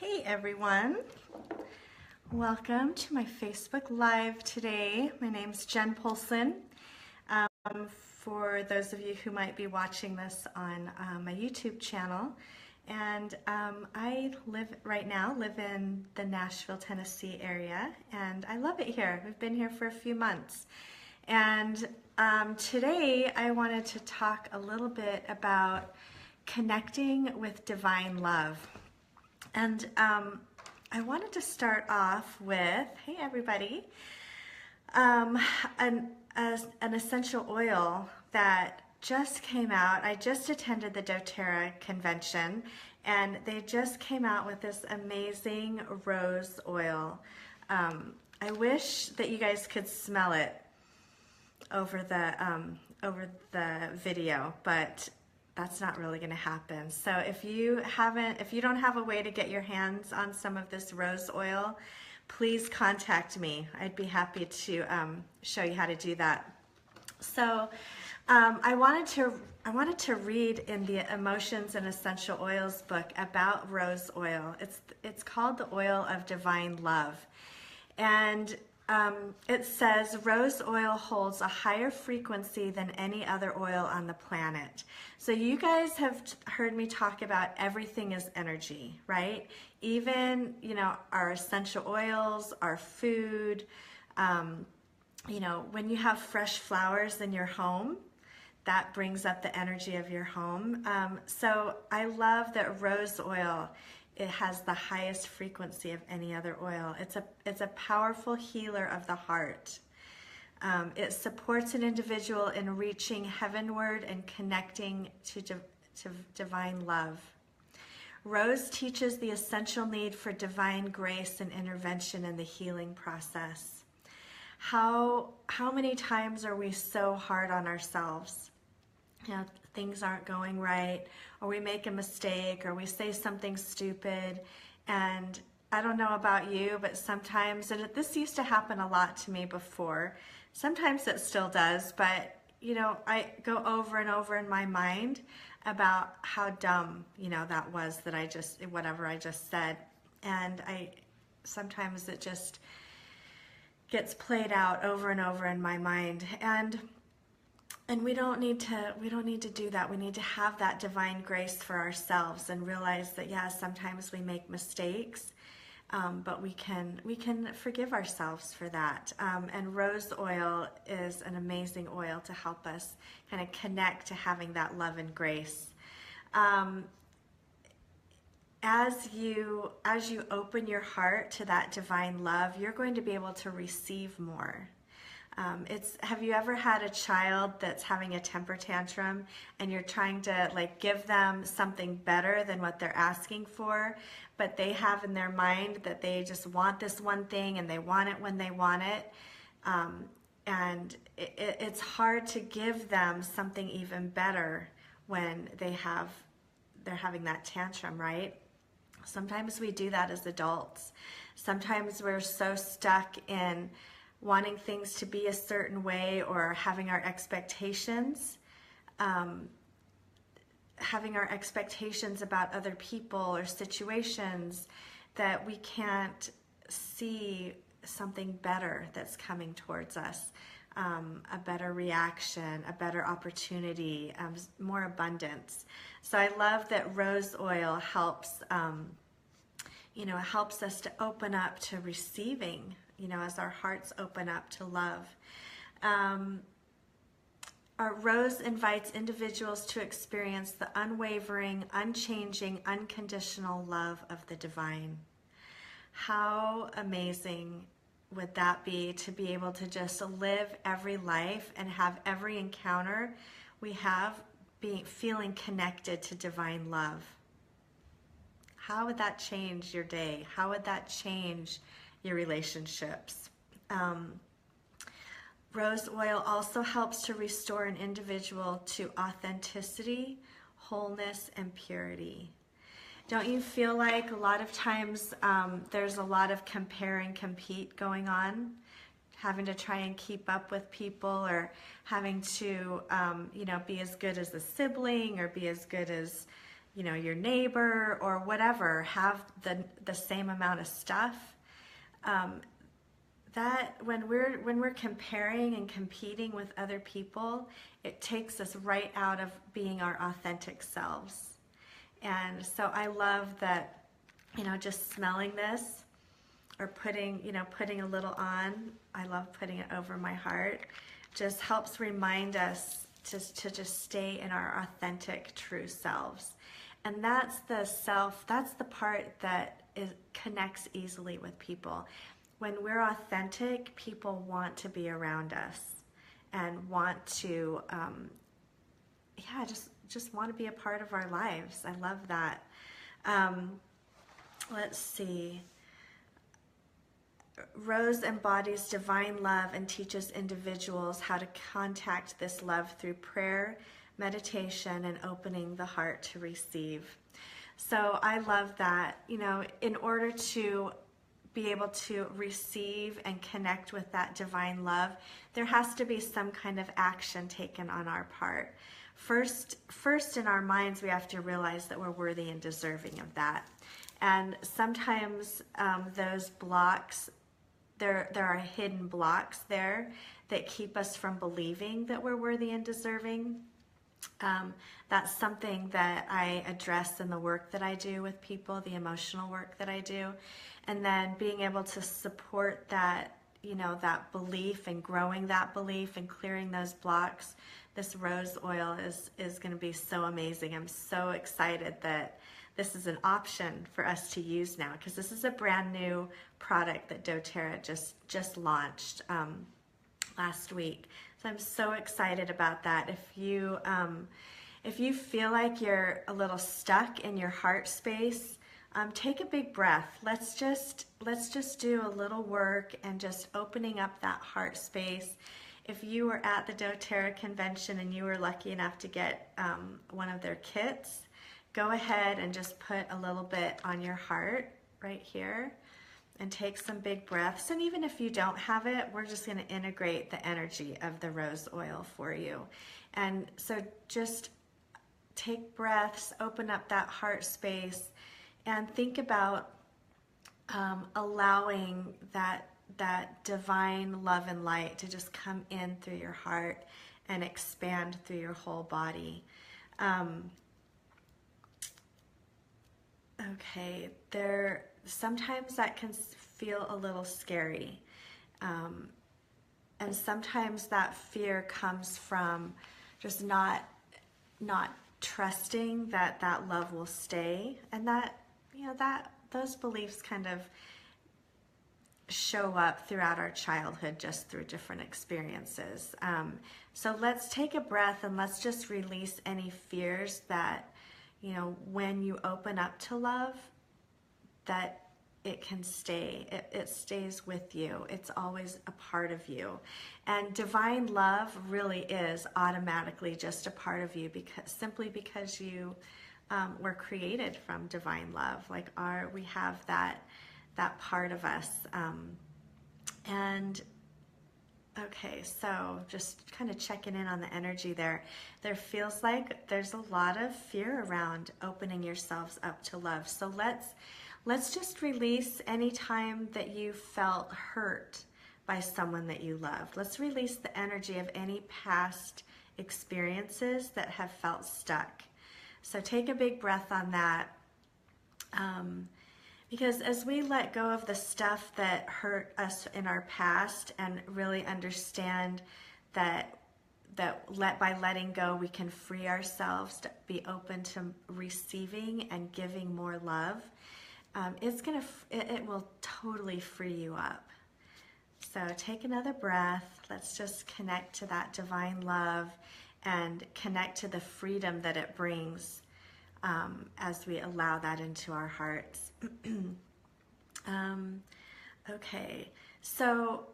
Hey everyone, welcome to my Facebook Live today. My name's Jen Polson. For those of you who might be watching this on my YouTube channel, and I live in the Nashville, Tennessee area, and I love it here. We've been here for a few months, and today I wanted to talk a little bit about connecting with divine love. And I wanted to start off with, hey everybody, an essential oil that just came out. I just attended the doTERRA convention, and they just came out with this amazing rose oil. I wish that you guys could smell it over the video, but that's not really going to happen. So if you don't have a way to get your hands on some of this rose oil, please contact me. I'd be happy to show you how to do that. So I wanted to read in the Emotions and Essential Oils book about rose oil. It's called the Oil of Divine Love, and it says rose oil holds a higher frequency than any other oil on the planet. So you guys have heard me talk about everything is energy, right? Even, our essential oils, our food, when you have fresh flowers in your home, that brings up the energy of your home. So I love that rose oil, it has the highest frequency of any other oil. It's a powerful healer of the heart. It supports an individual in reaching heavenward and connecting to divine love. Rose teaches the essential need for divine grace and intervention in the healing process. How many times are we so hard on ourselves? Things aren't going right, or we make a mistake, or we say something stupid, and I don't know about you, but sometimes, and this used to happen a lot to me before, sometimes it still does, but I go over and over in my mind about how dumb, that was, whatever I just said, and sometimes it just gets played out over and over in my mind, and we don't need to do that. We need to have that divine grace for ourselves and realize that, yeah, sometimes we make mistakes, but we can forgive ourselves for that. And rose oil is an amazing oil to help us kind of connect to having that love and grace. As you open your heart to that divine love, you're going to be able to receive more. Have you ever had a child that's having a temper tantrum and you're trying to give them something better than what they're asking for, but they have in their mind that they just want this one thing and they want it when they want it, and it's hard to give them something even better when they're having that tantrum, right? Sometimes we do that as adults. Sometimes we're so stuck in wanting things to be a certain way, or having our expectations about other people or situations, that we can't see something better that's coming towards us, a better reaction, a better opportunity, more abundance. So I love that rose oil helps helps us to open up to receiving, as our hearts open up to love. Our rose invites individuals to experience the unwavering, unchanging, unconditional love of the divine. How amazing would that be, to be able to just live every life and have every encounter we have feeling connected to divine love? How would that change your day? How would that change your relationships? Rose oil also helps to restore an individual to authenticity, wholeness, and purity. Don't you feel like a lot of times there's a lot of compare and compete going on? Having to try and keep up with people, or having to be as good as a sibling, or be as good as your neighbor or whatever have the same amount of stuff, that when we're comparing and competing with other people, it takes us right out of being our authentic selves. And so I love that, just smelling this or putting a little on. I love putting it over my heart. Just helps remind us to just stay in our authentic, true selves. And that's the part that connects easily with people. When we're authentic, people want to be around us and want to, just want to be a part of our lives. I love that. Let's see. Rose embodies divine love and teaches individuals how to contact this love through prayer, meditation, and opening the heart to receive. So I love that, in order to be able to receive and connect with that divine love, there has to be some kind of action taken on our part. First in our minds, we have to realize that we're worthy and deserving of that. And sometimes those blocks, there are hidden blocks there that keep us from believing that we're worthy and deserving. That's something that I address in the work that I do with people, the emotional work that I do. And then being able to support that, that belief and growing that belief and clearing those blocks. This rose oil is going to be so amazing. I'm so excited that this is an option for us to use now, because this is a brand new product that doTERRA just launched last week. So I'm so excited about that. If you feel like you're a little stuck in your heart space, take a big breath. Let's just do a little work and just opening up that heart space. If you were at the doTERRA convention and you were lucky enough to get one of their kits, go ahead and just put a little bit on your heart right here and take some big breaths. And even if you don't have it, we're just going to integrate the energy of the rose oil for you. And so just take breaths, open up that heart space, and think about allowing that divine love and light to just come in through your heart and expand through your whole body. Okay, sometimes that can feel a little scary. And sometimes that fear comes from just not trusting that love will stay, and that those beliefs kind of show up throughout our childhood just through different experiences. So let's take a breath and let's just release any fears that, when you open up to love, that it can stay. It stays with you. It's always a part of you. And divine love really is automatically just a part of you, simply because you were created from divine love. We have that part of us. Okay, so just kind of checking in on the energy there. There feels like there's a lot of fear around opening yourselves up to love. So let's just release any time that you felt hurt by someone that you loved. Let's release the energy of any past experiences that have felt stuck. So take a big breath on that. Because as we let go of the stuff that hurt us in our past and really understand that by letting go, we can free ourselves to be open to receiving and giving more love, it will totally free you up. So take another breath. Let's just connect to that divine love and connect to the freedom that it brings as we allow that into our hearts. Okay, so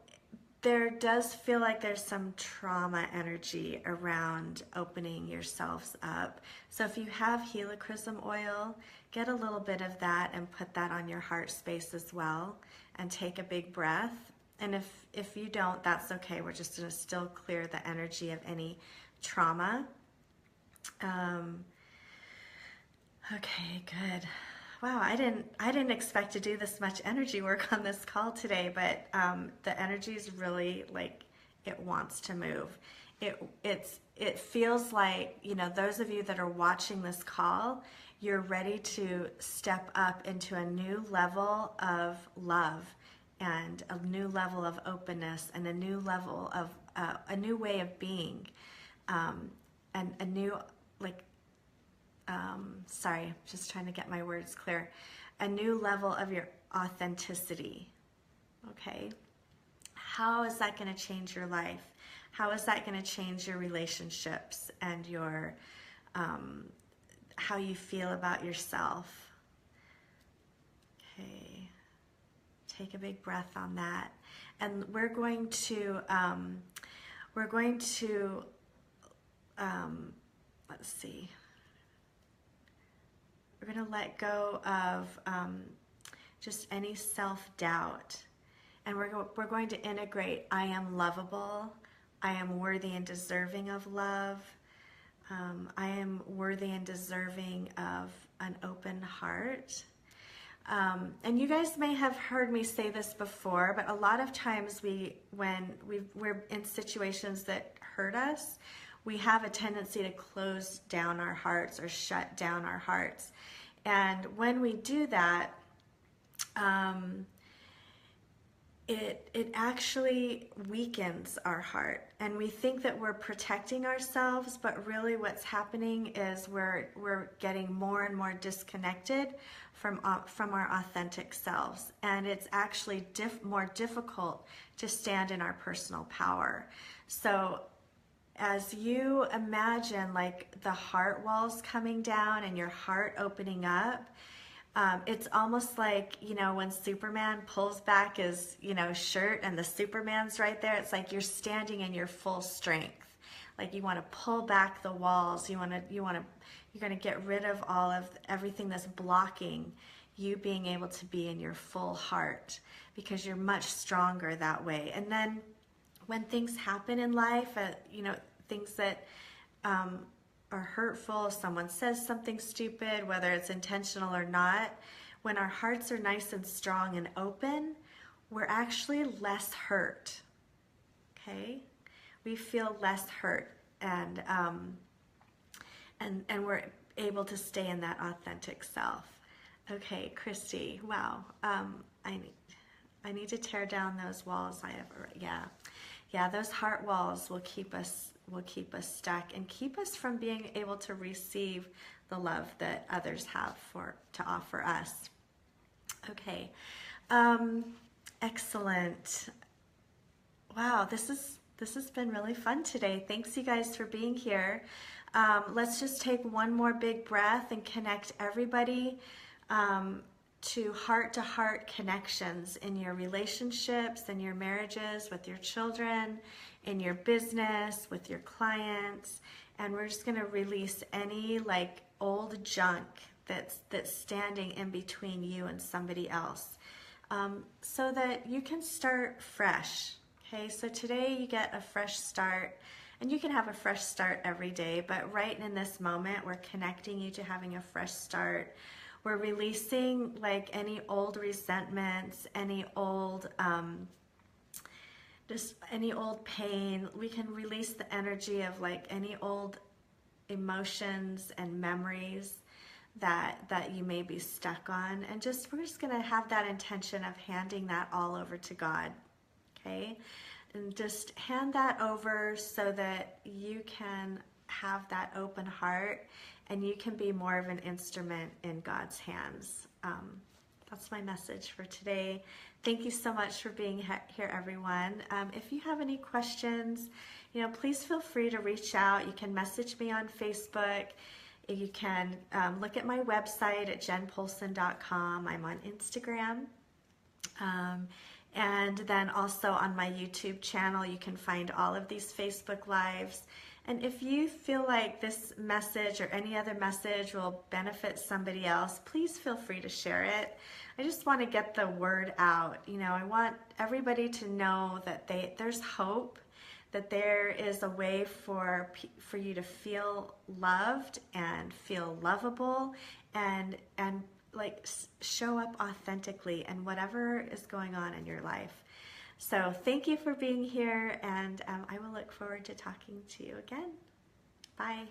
there does feel like there's some trauma energy around opening yourselves up. So if you have helichrysum oil, get a little bit of that and put that on your heart space as well, and take a big breath. And if you don't, that's okay. We're just going to still clear the energy of any trauma. Okay, good. Wow, I didn't expect to do this much energy work on this call today, but the energy is really like it wants to move. It feels like, you know, those of you that are watching this call, you're ready to step up into a new level of love and a new level of openness and a new level of a new way of being, and a new like sorry, just trying to get my words clear, a new level of your authenticity. Okay, how is that going to change your life? How is that going to change your relationships and your how you feel about yourself? Okay, take a big breath on that, and we're going to let's see. We're going to let go of just any self-doubt. And we're going to integrate, I am lovable. I am worthy and deserving of love. I am worthy and deserving of an open heart. And you guys may have heard me say this before, but a lot of times when we're in situations that hurt us, we have a tendency to close down our hearts or shut down our hearts. And when we do that, it actually weakens our heart. And we think that we're protecting ourselves, but really what's happening is we're getting more and more disconnected from our authentic selves. And it's actually more difficult to stand in our personal power. So as you imagine like the heart walls coming down and your heart opening up, it's almost like, you know, when Superman pulls back his, you know, shirt and the Superman's right there, it's like you're standing in your full strength. Like you want to pull back the walls. You're going to get rid of everything that's blocking you being able to be in your full heart, because you're much stronger that way. And then when things happen in life, you know, things that are hurtful, someone says something stupid, whether it's intentional or not, when our hearts are nice and strong and open, we're actually less hurt. Okay? We feel less hurt, and we're able to stay in that authentic self. Okay, Christy, wow. I need to tear down those walls. Yeah, those heart walls will keep us stuck and keep us from being able to receive the love that others have to offer us. Okay, excellent. Wow, this has been really fun today. Thanks you guys for being here. Let's just take one more big breath and connect everybody to heart connections in your relationships, in your marriages, with your children, in your business, with your clients. And we're just going to release any like old junk that's standing in between you and somebody else, so that you can start fresh. Okay, so today you get a fresh start, and you can have a fresh start every day, but right in this moment, we're connecting you to having a fresh start. We're releasing like any old resentments, any old, just any old pain. We can release the energy of like any old emotions and memories that you may be stuck on. And we're just gonna have that intention of handing that all over to God, okay? And just hand that over so that you can have that open heart and you can be more of an instrument in God's hands. That's my message for today. Thank you so much for being here, everyone. If you have any questions, you know, please feel free to reach out. You can message me on Facebook. You can look at my website at jenpolson.com. I'm on Instagram. And then also on my YouTube channel, you can find all of these Facebook Lives. And if you feel like this message or any other message will benefit somebody else, please feel free to share it. I just want to get the word out. You know, I want everybody to know that there's hope, that there is a way for you to feel loved and feel lovable and like show up authentically in whatever is going on in your life. So thank you for being here, and I will look forward to talking to you again. Bye.